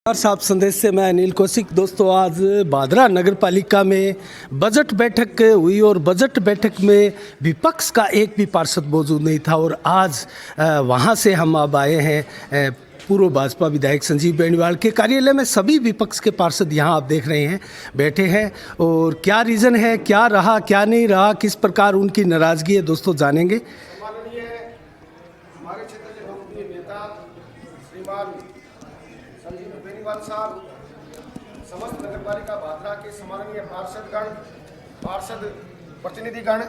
साहब संदेश से मैं अनिल कौशिक। दोस्तों, आज भादरा नगर पालिका में बजट बैठक हुई और बजट बैठक में विपक्ष का एक भी पार्षद मौजूद नहीं था और आज वहां से हम अब आए हैं पूर्व भाजपा विधायक संजीव बेनीवाल के कार्यालय में। सभी विपक्ष के पार्षद यहां आप देख रहे हैं बैठे हैं और क्या रीज़न है, क्या रहा, क्या नहीं रहा, किस प्रकार उनकी नाराज़गी है, दोस्तों जानेंगे। हमारे क्षेत्र के लोकप्रिय नेता श्रीमान संजीव बेनीवाल साहब, समस्त नगरपालिका भादरा के सम्माननीय पार्षदगण, पार्षद प्रतिनिधिगण,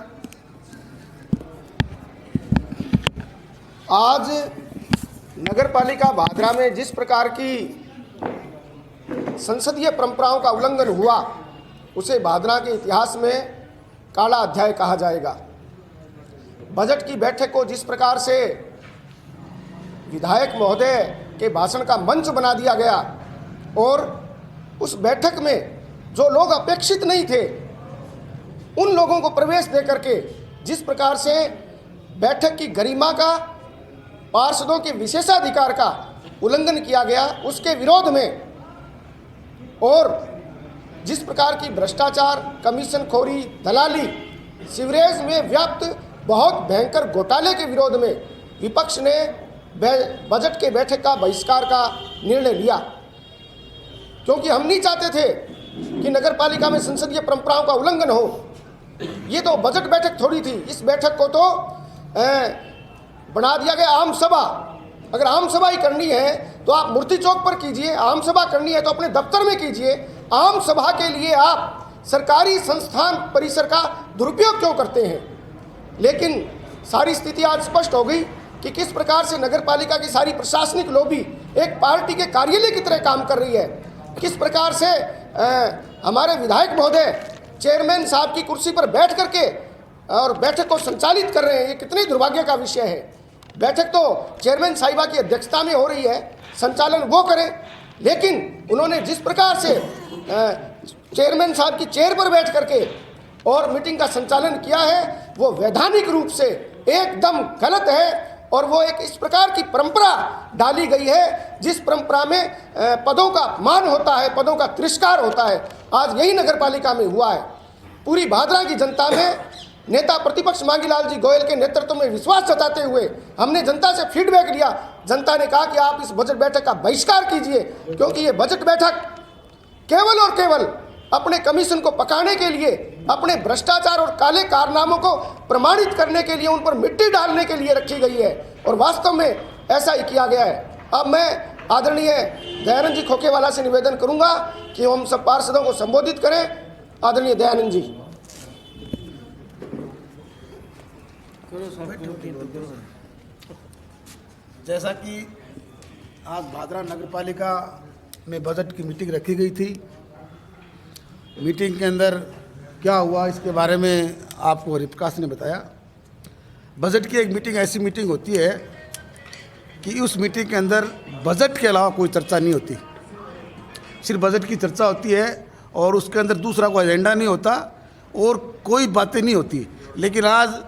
आज नगरपालिका भादरा में जिस प्रकार की संसदीय परंपराओं का उल्लंघन हुआ उसे भादरा के इतिहास में काला अध्याय कहा जाएगा। बजट की बैठक को जिस प्रकार से विधायक महोदय के भाषण का मंच बना दिया गया और उस बैठक में जो लोग अपेक्षित नहीं थे उन लोगों को प्रवेश देकर के जिस प्रकार से बैठक की गरिमा का, पार्षदों के विशेषाधिकार का उल्लंघन किया गया, उसके विरोध में और जिस प्रकार की भ्रष्टाचार, कमीशनखोरी, दलाली, सीवरेज में व्याप्त बहुत भयंकर घोटाले के विरोध में विपक्ष ने बजट के बैठक का बहिष्कार का निर्णय लिया, क्योंकि हम नहीं चाहते थे कि नगरपालिका में संसदीय परंपराओं का उल्लंघन हो। ये तो बजट बैठक थोड़ी थी, इस बैठक को तो बना दिया गया आम सभा। अगर आम सभा ही करनी है तो आप मूर्ति चौक पर कीजिए, आम सभा करनी है तो अपने दफ्तर में कीजिए। आम सभा के लिए आप सरकारी संस्थान परिसर का दुरुपयोग क्यों करते हैं? लेकिन सारी स्थिति आज स्पष्ट हो गई कि किस प्रकार से नगरपालिका की सारी प्रशासनिक लॉबी एक पार्टी के कार्यालय की तरह काम कर रही है। किस प्रकार से हमारे विधायक महोदय चेयरमैन साहब की कुर्सी पर बैठ करके और बैठक को संचालित कर रहे हैं, ये कितने दुर्भाग्य का विषय है। बैठक तो चेयरमैन साहिबा की अध्यक्षता में हो रही है, संचालन वो करें, लेकिन उन्होंने जिस प्रकार से चेयरमैन साहब की चेयर पर बैठ करके और मीटिंग का संचालन किया है वो वैधानिक रूप से एकदम गलत है। और वो एक इस प्रकार की परंपरा डाली गई है जिस परंपरा में पदों का मान होता है, पदों का तिरस्कार होता है। आज यही नगरपालिका में हुआ है। पूरी भादरा की जनता में नेता प्रतिपक्ष मांगीलाल जी गोयल के नेतृत्व में विश्वास जताते हुए हमने जनता से फीडबैक लिया। जनता ने कहा कि आप इस बजट बैठक का बहिष्कार कीजिए, क्योंकि ये बजट बैठक केवल और केवल अपने कमीशन को पकाने के लिए, अपने भ्रष्टाचार और काले कारनामों को प्रमाणित करने के लिए, उन पर मिट्टी डालने के लिए रखी गई है और वास्तव में ऐसा ही किया गया है। अब मैं आदरणीय दयानंद जी खोखेवाला से निवेदन करूंगा कि हम सब पार्षदों को संबोधित करें। आदरणीय दयानंद जी। जैसा कि आज भादरा नगरपालिका में बजट की मीटिंग रखी गई थी, मीटिंग के अंदर क्या हुआ इसके बारे में आपको हरिप्रकाश ने बताया। बजट की एक मीटिंग ऐसी मीटिंग होती है कि उस मीटिंग के अंदर बजट के अलावा कोई चर्चा नहीं होती, सिर्फ बजट की चर्चा होती है और उसके अंदर दूसरा कोई एजेंडा नहीं होता और कोई बातें नहीं होती। लेकिन आज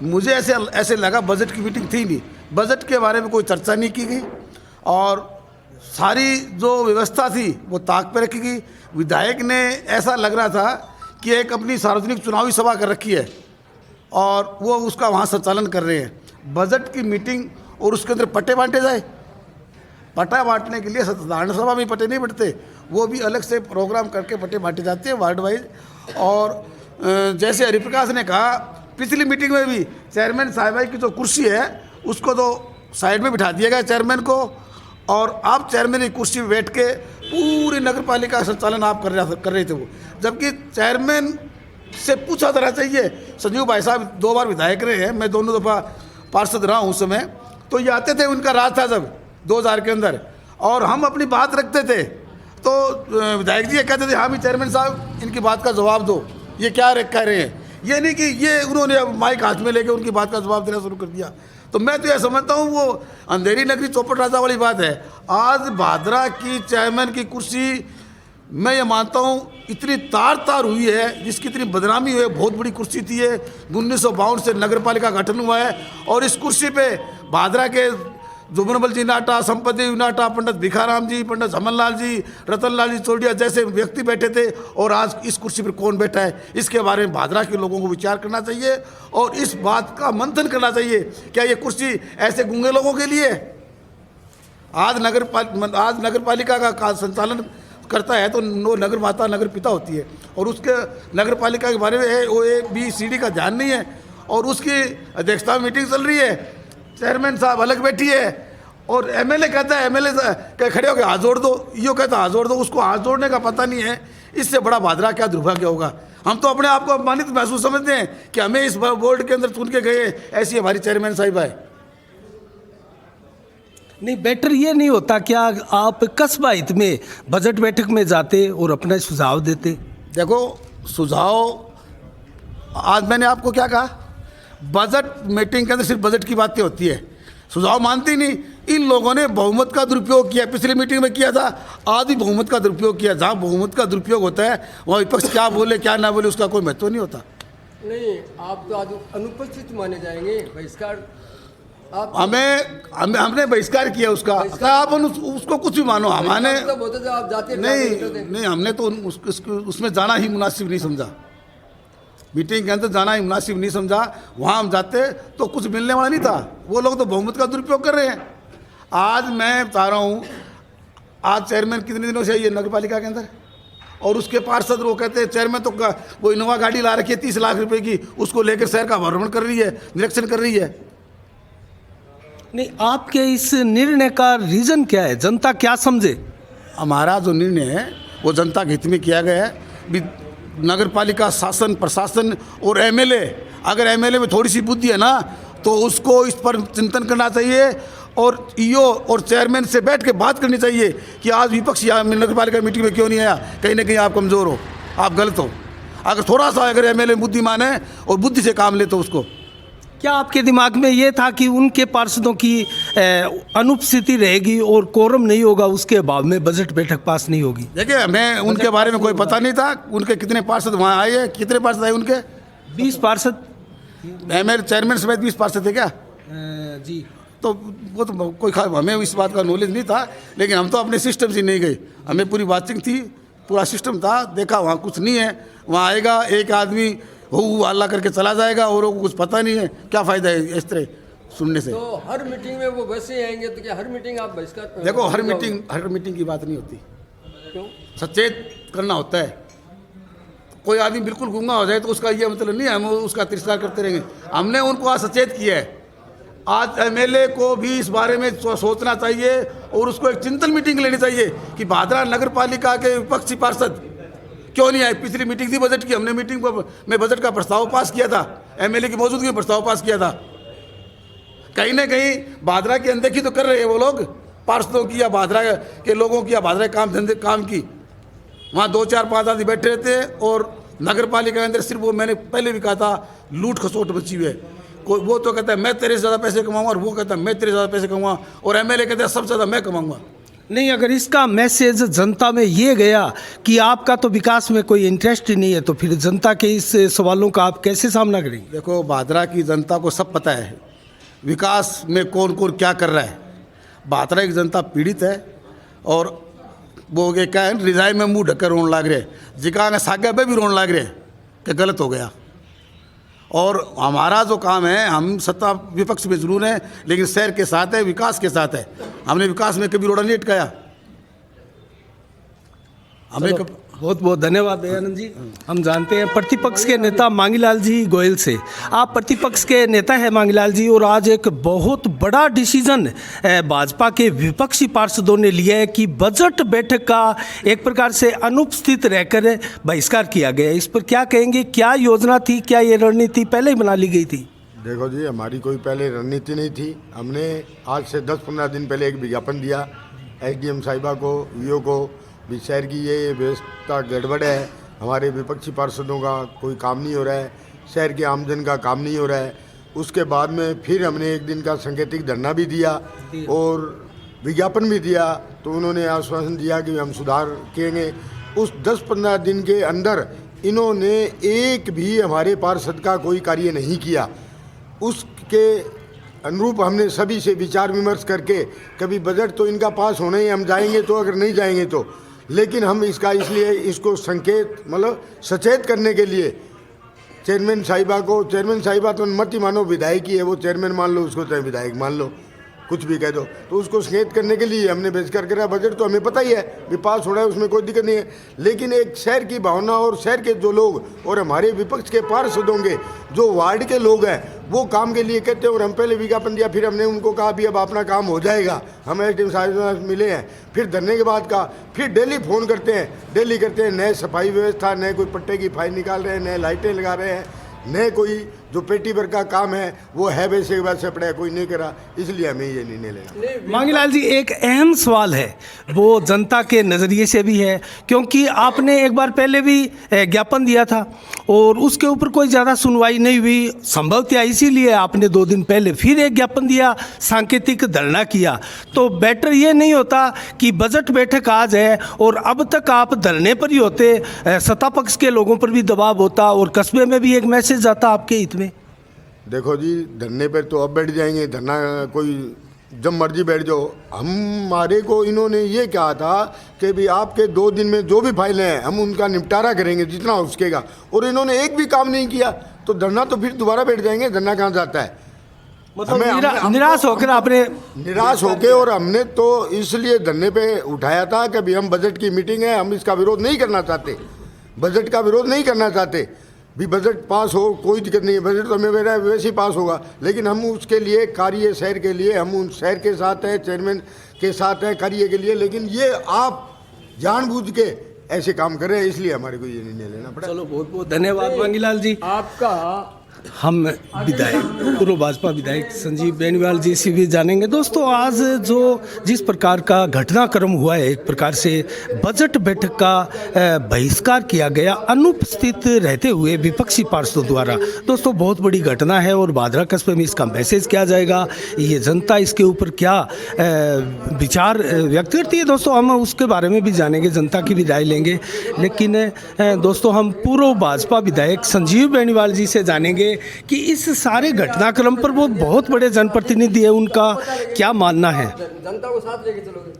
मुझे ऐसे लगा बजट की मीटिंग थी नहीं, बजट के बारे में कोई चर्चा नहीं की गई और सारी जो व्यवस्था थी वो ताक पे रखी गई। विधायक ने ऐसा लग रहा था कि एक अपनी सार्वजनिक चुनावी सभा कर रखी है और वो उसका वहाँ संचालन कर रहे हैं। बजट की मीटिंग और उसके अंदर पट्टे बांटे जाए, पट्टा बांटने के लिए साधारण सभा में पट्टे नहीं बंटते, वो भी अलग से प्रोग्राम करके पट्टे बांटे जाते हैं वार्ड वाइज। और जैसे हरिप्रकाश ने कहा, पिछली मीटिंग में भी चेयरमैन साहिबा की जो कुर्सी है उसको तो साइड में बिठा दिया गया चेयरमैन को, और आप चेयरमैन की कुर्सी पर बैठ के पूरी नगरपालिका का संचालन आप कर रहे थे वो, जबकि चेयरमैन से पूछा जाना चाहिए। संजीव भाई साहब 2 बार विधायक रहे हैं, मैं दोनों दफ़ा पार्षद रहा हूँ उस समय, तो ये आते थे, उनका राज था जब 2000 के अंदर, और हम अपनी बात रखते थे तो विधायक जी ये कहते थे हाँ भी चेयरमैन साहब इनकी बात का जवाब दो, ये क्या कह रहे हैं। ये नहीं कि ये उन्होंने अब माइक हाथ में लेके उनकी बात का जवाब देना शुरू कर दिया। तो मैं तो यह समझता हूँ वो अंधेरी नगरी चौपट राजा वाली बात है। आज भादरा की चेयरमैन की कुर्सी मैं ये मानता हूँ इतनी तार हुई है, जिसकी इतनी बदनामी हुई है। बहुत बड़ी कुर्सी थी ये, 1952 से नगरपालिका गठन हुआ है और इस कुर्सी पे भादरा के जुमनबल जी नाटा, संपति नाटा, पंडित भिखाराम जी, पंडित झमनलाल जी, रतनलाल जी चौड़िया जैसे व्यक्ति बैठे थे, और आज इस कुर्सी पर कौन बैठा है, इसके बारे में भादरा के लोगों को विचार करना चाहिए और इस बात का मंथन करना चाहिए। क्या ये कुर्सी ऐसे गूंगे लोगों के लिए है? आज नगर पालिका का संचालन करता है तो नगर माता नगर पिता होती है, और उसके नगर पालिका के बारे में ABCD का ध्यान नहीं है, और उसकी अध्यक्षता में मीटिंग चल रही है, चेयरमैन साहब अलग बैठी है, और MLA कहता है, MLA खड़े होकर हाथ जोड़ दो, यो कहता है हाथ जोड़ दो, उसको हाथ जोड़ने का पता नहीं है। इससे बड़ा भादरा क्या दुर्भाग्य होगा। हम तो अपने आप को अपमानित महसूस समझते हैं कि हमें इस बोर्ड के अंदर चुन के गए, ऐसी हमारी चेयरमैन साहिबा है। नहीं, बेटर ये नहीं होता क्या आप कस्बा हित में बजट बैठक में जाते और अपना सुझाव देते? देखो, सुझाव आज मैंने आपको क्या कहा, बजट मीटिंग के अंदर सिर्फ बजट की बातें होती है, सुझाव मानती नहीं। इन लोगों ने बहुमत का दुरुपयोग किया, पिछली मीटिंग में किया था, आज भी बहुमत का दुरुपयोग किया। जहाँ बहुमत का दुरुपयोग होता है वहाँ विपक्ष क्या बोले क्या ना बोले उसका कोई महत्व नहीं होता। नहीं, आप तो आज अनुपस्थित माने जाएंगे, बहिष्कार आप हमने बहिष्कार किया उसका, आप उसको कुछ भी मानो, हमारे तो बोलते थे आप जाते नहीं, हमने तो उसमें जाना ही मुनासिब नहीं समझा, मीटिंग के अंदर जाना ही मुनासिब नहीं समझा। वहाँ हम जाते तो कुछ मिलने वाला नहीं था, वो लोग तो बहुमत का दुरुपयोग कर रहे हैं। आज मैं बता रहा हूँ, आज चेयरमैन कितने दिनों से ये नगर पालिका के अंदर, और उसके पार्षद वो कहते हैं चेयरमैन तो वो इनोवा गाड़ी ला रखी है 30 लाख रुपए की, उसको लेकर शहर का भ्रमण कर रही है, निरीक्षण कर रही है। नहीं, आपके इस निर्णय का रीज़न क्या है? जनता क्या समझे? हमारा जो निर्णय है वो जनता के हित में किया गया है। नगर पालिका शासन, प्रशासन और MLA, अगर MLA में थोड़ी सी बुद्धि है ना तो उसको इस पर चिंतन करना चाहिए, और EO और चेयरमैन से बैठ के बात करनी चाहिए कि आज विपक्ष यहाँ नगर पालिका मीटिंग में क्यों नहीं आया, कहीं ना कहीं आप कमज़ोर हो, आप गलत हो। अगर थोड़ा सा अगर MLA बुद्धिमान है और बुद्धि से काम ले तो उसको। क्या आपके दिमाग में ये था कि उनके पार्षदों की अनुपस्थिति रहेगी और कोरम नहीं होगा, उसके अभाव में बजट बैठक पास नहीं होगी? देखिए, हमें उनके बारे में कोई पता नहीं था, उनके कितने पार्षद वहाँ आए हैं, कितने पार्षद आए उनके? 20 पार्षद, MLA चेयरमैन समेत 20 पार्षद थे क्या? जी। तो वो तो कोई हमें इस बात का नॉलेज नहीं था, लेकिन हम तो अपने सिस्टम से नहीं गए, हमें पूरी वाचिंग थी, पूरा सिस्टम था, देखा वहाँ कुछ नहीं है, वहाँ आएगा एक आदमी हो हल्ला करके चला जाएगा और वो कुछ पता नहीं है, क्या फ़ायदा है इस तरह सुनने से? तो हर मीटिंग में वो वैसे ही आएंगे तो क्या हर मीटिंग आप बहिष्कार? देखो, हर मीटिंग की बात नहीं होती, क्यों? सचेत करना होता है। कोई आदमी बिल्कुल गूंगा हो जाए तो उसका ये मतलब नहीं है हम उसका तिरस्कार करते रहेंगे। हमने उनको आज सचेत किया है। आज MLA को भी इस बारे में सोचना चाहिए और उसको एक चिंतन मीटिंग लेनी चाहिए कि भादरा नगर पालिका के विपक्षी पार्षद क्यों नहीं आए। पिछली मीटिंग थी बजट की, हमने मीटिंग में बजट का प्रस्ताव पास किया था, MLA की मौजूदगी में प्रस्ताव पास किया था। कहीं ना कहीं भादरा की अनदेखी तो कर रहे हैं वो लोग, पार्षदों की या भादरा के लोगों की या भादरा काम की। वहाँ 2 4 5 आदमी बैठे रहते हैं और नगर पालिका के अंदर सिर्फ वो, मैंने पहले भी कहा था, लूट खसोट मची हुई है। कोई वो तो कहता है मैं तेरे से ज़्यादा पैसे कमाऊंगा और वो कहता है मैं तेरे से ज़्यादा पैसे कमाऊंगा, और MLA कहता है सबसे ज़्यादा मैं कमाऊंगा। नहीं, अगर इसका मैसेज जनता में ये गया कि आपका तो विकास में कोई इंटरेस्ट ही नहीं है, तो फिर जनता के इस सवालों का आप कैसे सामना करेंगे? देखो, भादरा की जनता को सब पता है विकास में कौन कौन क्या कर रहा है। भादरा की जनता पीड़ित है और वो ये क्या है, रिजाई में मुँह ढककर रोने लग रहे, जिका सागे पे भी रोने लग रहे कि गलत हो गया। और हमारा जो काम है, हम सत्ता विपक्ष में जरूर हैं लेकिन शहर के साथ है, विकास के साथ है। हमने विकास में कभी रोड़ा नहीं अटकाया। हमें बहुत बहुत धन्यवाद दयानंद जी। हम जानते हैं प्रतिपक्ष के नेता मांगीलाल जी गोयल से, आप प्रतिपक्ष के नेता हैं मांगीलाल जी, और आज एक बहुत बड़ा डिसीजन भाजपा के विपक्षी पार्षदों ने लिया है कि बजट बैठक का एक प्रकार से अनुपस्थित रहकर बहिष्कार किया गया। इस पर क्या कहेंगे? क्या योजना थी, क्या ये रणनीति पहले ही बना ली गई थी? देखो जी, हमारी कोई पहले रणनीति नहीं थी। हमने आज से 10-15 दिन पहले एक विज्ञापन दिया SDM साहिबा को, EO को, भी शहर की ये व्यवस्था गड़बड़ है, हमारे विपक्षी पार्षदों का कोई काम नहीं हो रहा है, शहर के आमजन का काम नहीं हो रहा है। उसके बाद में फिर हमने एक दिन का सांकेतिक धरना भी दिया और विज्ञापन भी दिया, तो उन्होंने आश्वासन दिया कि हम सुधार करेंगे। उस 10-15 दिन के अंदर इन्होंने एक भी हमारे पार्षद का कोई कार्य नहीं किया। उसके अनुरूप हमने सभी से विचार विमर्श करके, कभी बजट तो इनका पास होना ही, हम जाएंगे तो, अगर नहीं जाएंगे तो, लेकिन हम इसका इसलिए इसको संकेत मतलब सचेत करने के लिए चेयरमैन साहिबा तो मत ही मानो, विधायक ही है वो, चेयरमैन मान लो उसको, चाहे विधायक मान लो, कुछ भी कह दो, तो उसको संकेत करने के लिए हमने बहिष्कार करा। बजट तो हमें पता ही है भी पास हो रहा है, उसमें कोई दिक्कत नहीं है, लेकिन एक शहर की भावना और शहर के जो लोग और हमारे विपक्ष के पार्षद होंगे, जो वार्ड के लोग हैं, वो काम के लिए कहते हैं। और हम पहले विज्ञापन दिया, फिर हमने उनको कहा भी अब अपना काम हो जाएगा, हम एसडीएम साहब से मिले हैं, फिर धरने के बाद कहा, फिर डेली फ़ोन करते हैं, डेली करते हैं, नए सफाई व्यवस्था, नए कोई पट्टे की फाइल निकाल रहे हैं, नए लाइटें लगा रहे हैं, नए कोई जो पेटी भर का काम है वो है वैसे पड़ा है, कोई नहीं करा, इसलिए हमें ये निर्णय लेना। मांगीलाल जी, एक अहम सवाल है, वो जनता के नज़रिए से भी है, क्योंकि आपने एक बार पहले भी ज्ञापन दिया था और उसके ऊपर कोई ज़्यादा सुनवाई नहीं हुई, संभवतः इसीलिए आपने 2 दिन पहले फिर एक ज्ञापन दिया, सांकेतिक धरना किया। तो बेटर ये नहीं होता कि बजट बैठक आज है और अब तक आप धरने पर ही होते, सत्ता पक्ष के लोगों पर भी दबाव होता और कस्बे में भी एक मैसेज आता आपके हित में? देखो जी, धरने पर तो अब बैठ जाएंगे, धरना कोई जब मर्जी बैठ जाओ। हमारे को इन्होंने ये कहा था कि भी आपके 2 दिन में जो भी फाइलें हैं हम उनका निपटारा करेंगे जितना हो सकेगा, और इन्होंने एक भी काम नहीं किया, तो धरना तो फिर दोबारा बैठ जाएंगे। धरना कहाँ जाता है? मतलब निराश होकर आपने निराश होके, और हमने तो इसलिए धरने पे उठाया था कि भी हम बजट की मीटिंग है, हम इसका विरोध नहीं करना चाहते, बजट का विरोध नहीं करना चाहते भी, बजट पास हो कोई दिक्कत नहीं है, बजट तो हमें मेरा वैसे ही पास होगा, लेकिन हम उसके लिए कार्य शहर के लिए, हम उन शहर के साथ हैं, चेयरमैन के साथ हैं कार्य के लिए, लेकिन ये आप जानबूझ के ऐसे काम कर रहे हैं, इसलिए हमारे को ये निर्णय लेना पड़ा। चलो, बहुत बहुत धन्यवाद मांगीलाल जी। आपका हम विधायक, पूर्व भाजपा विधायक संजीव बेनीवाल जी से भी जानेंगे। दोस्तों, आज जो जिस प्रकार का घटनाक्रम हुआ है, एक प्रकार से बजट बैठक का बहिष्कार किया गया अनुपस्थित रहते हुए विपक्षी पार्षदों द्वारा, दोस्तों बहुत बड़ी घटना है और भादरा कस्बे में इसका मैसेज क्या जाएगा, ये जनता इसके ऊपर क्या विचार व्यक्त करती है, दोस्तों हम उसके बारे में भी जानेंगे, जनता की भी राय लेंगे। लेकिन दोस्तों, हम पूर्व भाजपा विधायक संजीव बेनीवाल जी से जानेंगे कि इस सारे घटनाक्रम पर वो बहुत बड़े जनप्रतिनिधि है, उनका क्या मानना है। जनता को साथ लेके चलोगे?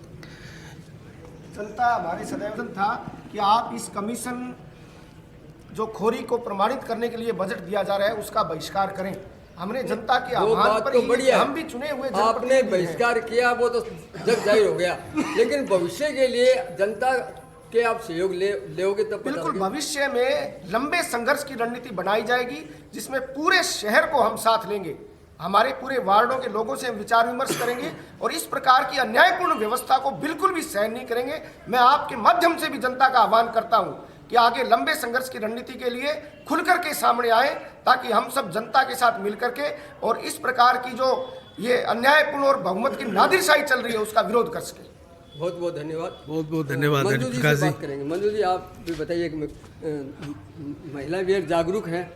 जनता हमारी सदैव था कि आप इस कमीशन जो खोरी को प्रमाणित करने के लिए बजट दिया जा रहा है उसका बहिष्कार करें। हमने जनता के आह्वान पर तो बढ़िया, हम भी चुने हुए आपने बहिष्कार किया, वो तो जग जाहिर हो गया, लेकिन भविष्य के लिए जनता के आप सहयोग लेओगे तब? बिल्कुल, भविष्य में लंबे संघर्ष की रणनीति बनाई जाएगी जिसमें पूरे शहर को हम साथ लेंगे, हमारे पूरे वार्डों के लोगों से हम विचार विमर्श करेंगे और इस प्रकार की अन्यायपूर्ण व्यवस्था को बिल्कुल भी सहन नहीं करेंगे। मैं आपके माध्यम से भी जनता का आह्वान करता हूं कि आगे लंबे संघर्ष की रणनीति के लिए खुलकर के सामने आए, ताकि हम सब जनता के साथ मिलकर के और इस प्रकार की जो ये अन्यायपूर्ण और बहुमत की नादिरशाही चल रही है उसका विरोध कर सके। बहुत बहुत धन्यवाद। बहुत बहुत धन्यवाद मंजू जी से प्रकाश जी। बात करेंगे। मंजू जी, आप भी बताइए कि महिला भी जागरूक हैं,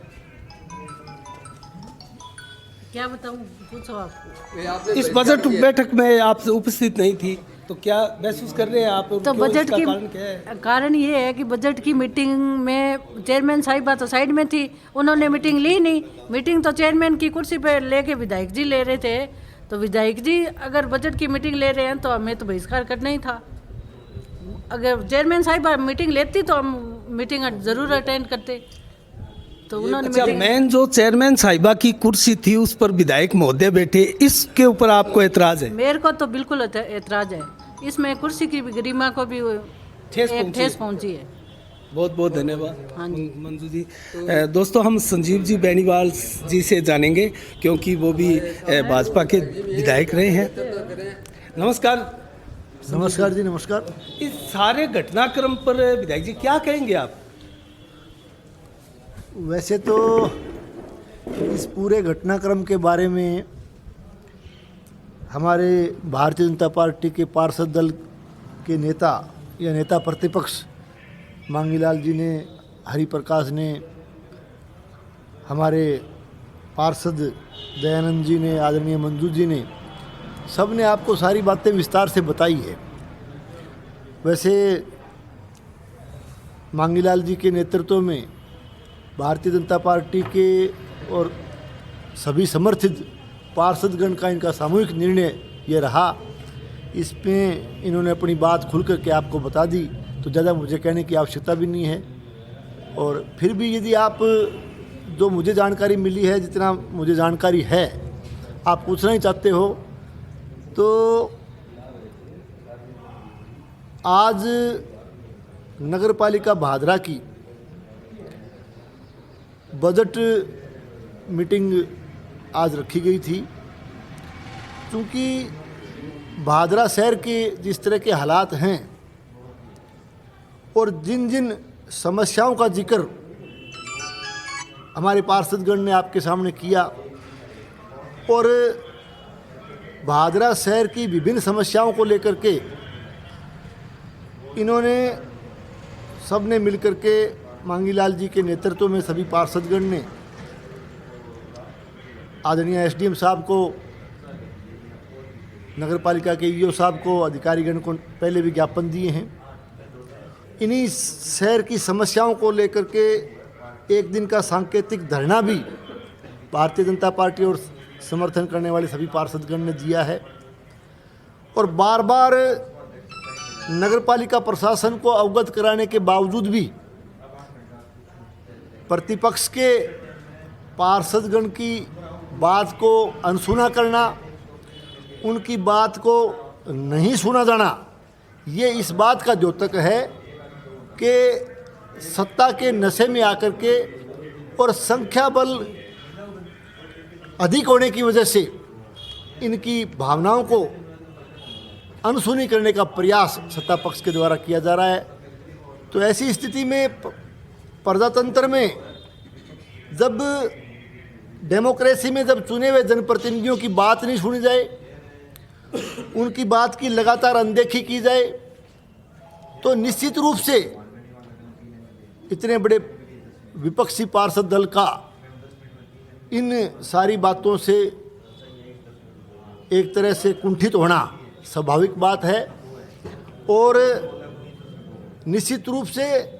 क्या बताऊं, पूछो आप। इस बजट बैठक में आप उपस्थित नहीं थी, तो क्या महसूस कर रहे हैं आप? तो क्यों, बजट इसका की कारण क्या है? कारण ये है कि बजट की मीटिंग में चेयरमैन साहिबा तो साइड में थी, उन्होंने मीटिंग ली नहीं। मीटिंग तो चेयरमैन की कुर्सी पर लेके विधायक जी ले रहे थे, तो विधायक जी अगर बजट की मीटिंग ले रहे हैं तो हमें तो बहिष्कार करना ही था। अगर चेयरमैन साहिबा मीटिंग लेती तो हम मीटिंग ज़रूर अटेंड करते, तो उन्होंने अच्छा, मेन जो चेयरमैन साहिबा की कुर्सी थी उस पर विधायक महोदय बैठे, इसके ऊपर आपको एतराज है? मेरे को तो बिल्कुल एतराज है, इसमें कुर्सी की गरिमा को भी ठेस पहुंची है। बहुत बहुत धन्यवाद हाँ जी। मंजू जी। दोस्तों, हम संजीव जी बेनीवाल जी से जानेंगे, क्योंकि वो भी भाजपा के विधायक रहे हैं। नमस्कार। नमस्कार जी, नमस्कार। इस सारे घटनाक्रम पर विधायक जी क्या कहेंगे आप? वैसे तो इस पूरे घटनाक्रम के बारे में हमारे भारतीय जनता पार्टी के पार्षद दल के नेता या नेता प्रतिपक्ष मांगीलाल जी ने, हरिप्रकाश ने, हमारे पार्षद दयानंद जी ने, आदरणीय मंजू जी ने, सब ने आपको सारी बातें विस्तार से बताई है। वैसे मांगीलाल जी के नेतृत्व में भारतीय जनता पार्टी के और सभी समर्थित पार्षदगण का इनका सामूहिक निर्णय ये रहा, इसमें इन्होंने अपनी बात खुल कर के आपको बता दी, तो ज़्यादा मुझे कहने की आवश्यकता भी नहीं है। और फिर भी यदि आप जो मुझे जानकारी मिली है, जितना मुझे जानकारी है आप पूछना ही चाहते हो, तो आज नगरपालिका भादरा की बजट मीटिंग आज रखी गई थी। क्योंकि भादरा शहर के जिस तरह के हालात हैं और जिन जिन समस्याओं का जिक्र हमारे पार्षदगण ने आपके सामने किया, और भादरा शहर की विभिन्न समस्याओं को लेकर के इन्होंने सबने मिलकर के मांगीलाल जी के नेतृत्व में सभी पार्षदगण ने आदरणीय एसडीएम साहब को, नगरपालिका के ईओ साहब को, अधिकारीगण को पहले भी ज्ञापन दिए हैं। इन्हीं शहर की समस्याओं को लेकर के एक दिन का सांकेतिक धरना भी भारतीय जनता पार्टी और समर्थन करने वाले सभी पार्षदगण ने दिया है। और बार बार नगरपालिका प्रशासन को अवगत कराने के बावजूद भी प्रतिपक्ष के पार्षदगण की बात को अनसुना करना, उनकी बात को नहीं सुना जाना, ये इस बात का द्योतक है कि सत्ता के नशे में आकर के और संख्या बल अधिक होने की वजह से इनकी भावनाओं को अनसुनी करने का प्रयास सत्ता पक्ष के द्वारा किया जा रहा है। तो ऐसी स्थिति में प्रजातंत्र में, जब डेमोक्रेसी में जब चुने हुए जनप्रतिनिधियों की बात नहीं सुनी जाए, उनकी बात की लगातार अनदेखी की जाए, तो निश्चित रूप से इतने बड़े विपक्षी पार्षद दल का इन सारी बातों से एक तरह से कुंठित होना स्वाभाविक बात है। और निश्चित रूप से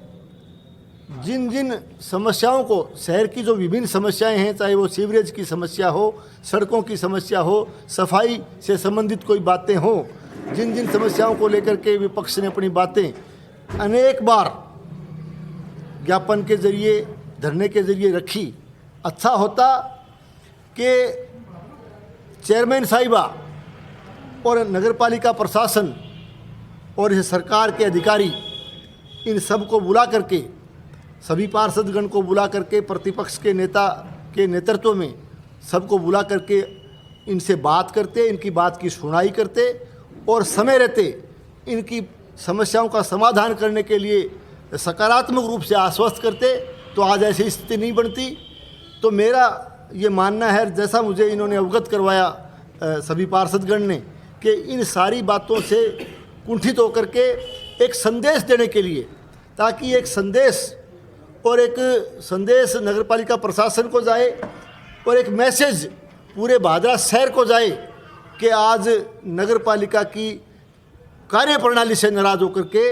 जिन जिन समस्याओं को, शहर की जो विभिन्न समस्याएं हैं, चाहे वो सीवरेज की समस्या हो, सड़कों की समस्या हो, सफाई से संबंधित कोई बातें हो, जिन जिन समस्याओं को लेकर के विपक्ष ने अपनी बातें अनेक बार ज्ञापन के जरिए, धरने के जरिए रखी। अच्छा होता कि चेयरमैन साहिबा और नगरपालिका प्रशासन और इस सरकार के अधिकारी इन सब को बुला करके, सभी पार्षदगण को बुला करके, प्रतिपक्ष के नेता के नेतृत्व में सबको बुला करके इनसे बात करते, इनकी बात की सुनवाई करते और समय रहते इनकी समस्याओं का समाधान करने के लिए सकारात्मक रूप से आश्वस्त करते, तो आज ऐसी स्थिति नहीं बनती। तो मेरा ये मानना है, जैसा मुझे इन्होंने अवगत करवाया सभी पार्षदगण ने, कि इन सारी बातों से कुंठित होकर के एक संदेश देने के लिए, ताकि एक संदेश नगरपालिका प्रशासन को जाए और एक मैसेज पूरे भादरा शहर को जाए कि आज नगरपालिका की कार्यप्रणाली से नाराज होकर के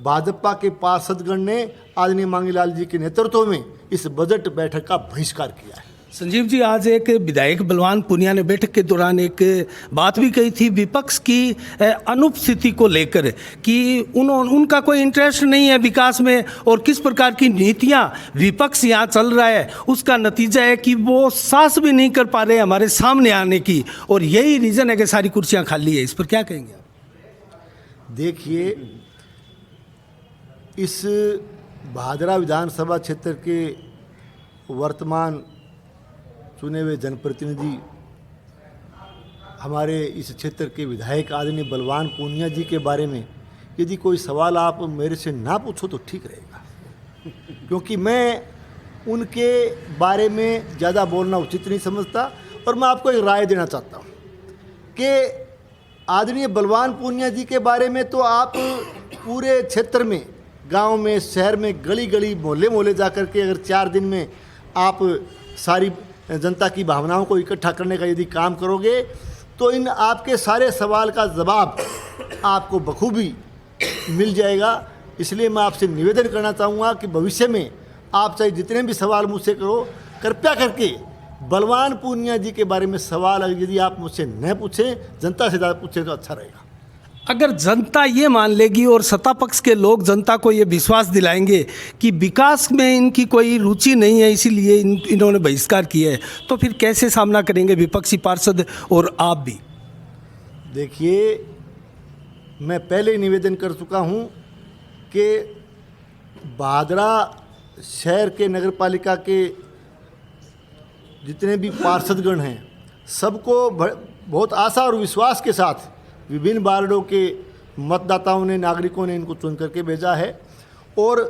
भाजपा के पार्षदगण ने आदरणीय मांगीलाल जी के नेतृत्व में इस बजट बैठक का बहिष्कार किया है। संजीव जी, आज एक विधायक बलवान पुनिया ने बैठक के दौरान एक बात भी कही थी विपक्ष की अनुपस्थिति को लेकर, कि उनका कोई इंटरेस्ट नहीं है विकास में, और किस प्रकार की नीतियां विपक्ष यहाँ चल रहा है उसका नतीजा है कि वो साहस भी नहीं कर पा रहे हमारे सामने आने की, और यही रीज़न है कि सारी कुर्सियाँ खाली है। इस पर क्या कहेंगे आप? देखिए, इस भादरा विधानसभा क्षेत्र के वर्तमान चुने हुए जनप्रतिनिधि, हमारे इस क्षेत्र के विधायक आदरणीय बलवान पूनिया जी के बारे में यदि कोई सवाल आप मेरे से ना पूछो तो ठीक रहेगा, क्योंकि मैं उनके बारे में ज़्यादा बोलना उचित नहीं समझता। और मैं आपको एक राय देना चाहता हूँ कि आदरणीय बलवान पूनिया जी के बारे में तो आप पूरे क्षेत्र में, गांव में, शहर में, गली गली, मोहल्ले मोहल्ले जा कर के अगर 4 दिन में आप सारी जनता की भावनाओं को इकट्ठा करने का यदि काम करोगे, तो इन आपके सारे सवाल का जवाब आपको बखूबी मिल जाएगा। इसलिए मैं आपसे निवेदन करना चाहूँगा कि भविष्य में आप चाहे जितने भी सवाल मुझसे करो, कृपया करके बलवान पूनिया जी के बारे में सवाल अगर यदि आप मुझसे न पूछें, जनता से ज़्यादा पूछें तो अच्छा रहेगा। अगर जनता ये मान लेगी और सत्ता पक्ष के लोग जनता को ये विश्वास दिलाएंगे कि विकास में इनकी कोई रुचि नहीं है, इसीलिए इन्होंने बहिष्कार किया है, तो फिर कैसे सामना करेंगे विपक्षी पार्षद और आप भी? देखिए, मैं पहले ही निवेदन कर चुका हूँ कि भादरा शहर के नगर पालिका के जितने भी पार्षदगण हैं, सबको बहुत आशा और विश्वास के साथ विभिन्न वार्डों के मतदाताओं ने, नागरिकों ने इनको चुन करके भेजा है। और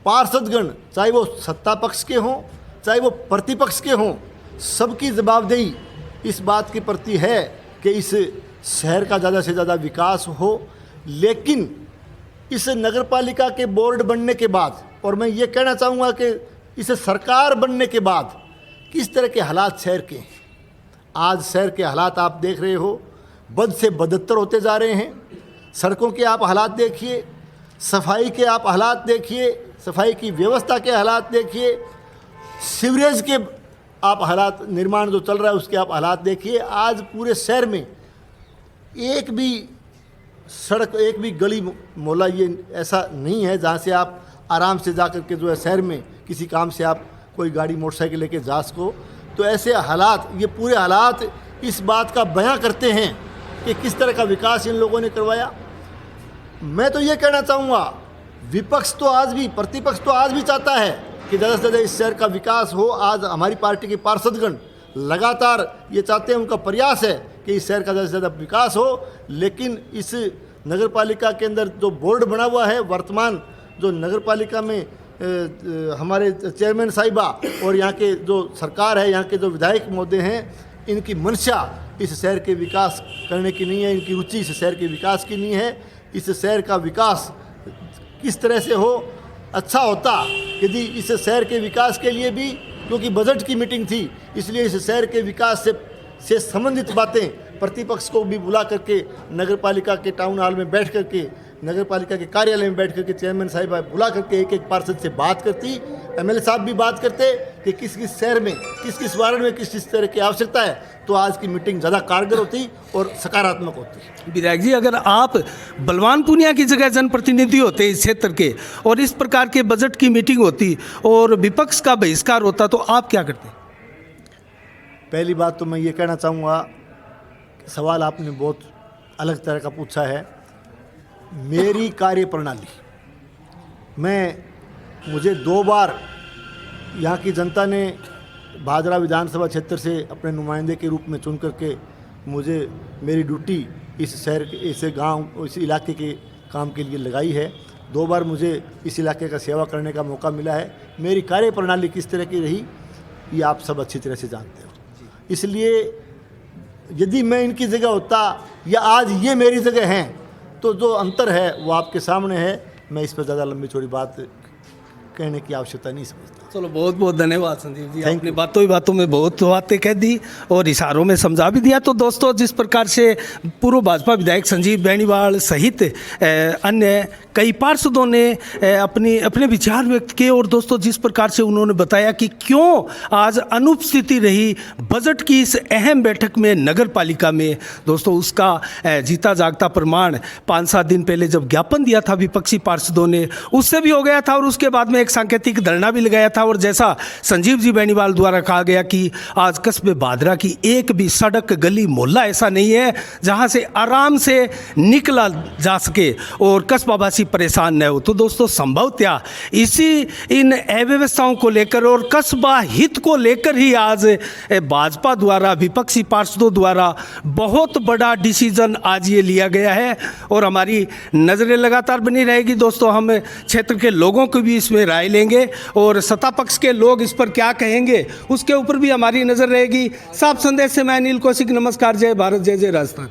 पार्षदगण चाहे वो सत्ता पक्ष के हों चाहे वो प्रतिपक्ष के हों, सबकी जवाबदेही इस बात के प्रति है कि इस शहर का ज़्यादा से ज़्यादा विकास हो। लेकिन इस नगर पालिका के बोर्ड बनने के बाद, और मैं ये कहना चाहूँगा कि इस सरकार बनने के बाद किस तरह के हालात शहर के हैं। आज शहर के हालात आप देख रहे हो, बद से बदतर होते जा रहे हैं। सड़कों के आप हालात देखिए, सफाई के आप हालात देखिए, सफाई की व्यवस्था के हालात देखिए, सीवरेज के आप हालात, निर्माण जो चल रहा है उसके आप हालात देखिए। आज पूरे शहर में एक भी सड़क, एक भी गली मोहल्ला ये ऐसा नहीं है जहाँ से आप आराम से जा कर के जो है शहर में किसी काम से आप कोई गाड़ी मोटरसाइकिल लेके जा सको। तो ऐसे हालात, ये पूरे हालात इस बात का बयां करते हैं कि किस तरह का विकास इन लोगों ने करवाया। मैं तो ये कहना चाहूँगा, विपक्ष तो आज भी, प्रतिपक्ष तो आज भी चाहता है कि ज़्यादा से ज़्यादा इस शहर का विकास हो। आज हमारी पार्टी के पार्षदगण लगातार ये चाहते हैं, उनका प्रयास है कि इस शहर का ज़्यादा से ज़्यादा विकास हो। लेकिन इस नगर पालिका के अंदर जो बोर्ड बना हुआ है, वर्तमान जो नगर पालिका में हमारे चेयरमैन साहिबा और यहाँ के जो सरकार है, यहाँ के जो विधायक महोदय हैं, इनकी मंशा इस शहर के विकास करने की नहीं है, इनकी रुचि इस शहर के विकास की नहीं है। इस शहर का विकास किस तरह से हो, अच्छा होता यदि इस शहर के विकास के लिए भी, क्योंकि बजट की मीटिंग थी, इसलिए इस शहर के विकास से संबंधित बातें प्रतिपक्ष को भी बुला करके नगर पालिका के टाउन हॉल में बैठ करके, नगर पालिका के कार्यालय में बैठ करके चेयरमैन साहिब बुला करके एक एक पार्षद से बात करती, एमएलए साहब भी बात करते कि किस किस शहर में, किस किस वार्ड में किस किस तरह की आवश्यकता है, तो आज की मीटिंग ज़्यादा कारगर होती और सकारात्मक होती। विधायक जी, अगर आप बलवान पूनिया की जगह जनप्रतिनिधि होते इस क्षेत्र के और इस प्रकार के बजट की मीटिंग होती और विपक्ष का बहिष्कार होता, तो आप क्या करते? पहली बात तो मैं ये कहना चाहूँगा, सवाल आपने बहुत अलग तरह का पूछा है। मेरी कार्य प्रणाली, मुझे 2 बार यहाँ की जनता ने भादरा विधानसभा क्षेत्र से अपने नुमाइंदे के रूप में चुन करके मुझे मेरी ड्यूटी इस शहर के, इस गांव, इस इलाके के काम के लिए लगाई है। 2 बार मुझे इस इलाके का सेवा करने का मौका मिला है। मेरी कार्य प्रणाली किस तरह की रही, ये आप सब अच्छी तरह से जानते हो। इसलिए यदि मैं इनकी जगह होता या आज ये मेरी जगह हैं, तो जो अंतर है वो आपके सामने है। मैं इस पर ज़्यादा लंबी चौड़ी बात कहने की आवश्यकता नहीं समझता। चलो, बहुत बहुत धन्यवाद संजीव जी, आपने बातों ही बातों में बहुत बातें कह दी और इशारों में समझा भी दिया। तो दोस्तों, जिस प्रकार से पूर्व भाजपा विधायक संजीव बेनीवाल सहित अन्य कई पार्षदों ने अपने विचार व्यक्त किए और दोस्तों जिस प्रकार से उन्होंने बताया कि क्यों आज अनुपस्थिति रही बजट की इस अहम बैठक में नगर पालिका में, दोस्तों उसका जीता जागता प्रमाण 5-7 दिन पहले जब ज्ञापन दिया था विपक्षी पार्षदों ने, उससे भी हो गया था और उसके बाद में एक सांकेतिक धरना भी लगाया था। और जैसा संजीव जी बेनीवाल द्वारा कहा गया कि आज कस्बे भादरा की एक भी सड़क, गली, मोहल्ला ऐसा नहीं है जहां से आराम से निकला जा सके और कस्बावासी परेशान न हो। तो दोस्तों, संभवतः इन अव्यवस्थाओं को लेकर और कस्बा हित को लेकर ही आज भाजपा द्वारा, विपक्षी पार्षदों द्वारा बहुत बड़ा डिसीजन आज ये लिया गया है और हमारी नज़रें लगातार बनी रहेगी। दोस्तों, हम क्षेत्र के लोगों को भी इसमें राय लेंगे और सत्ता पक्ष के लोग इस पर क्या कहेंगे उसके ऊपर भी हमारी नज़र रहेगी। साफ संदेश से मैं अनिल कौशिक, नमस्कार, जय भारत, जय जय राजस्थान।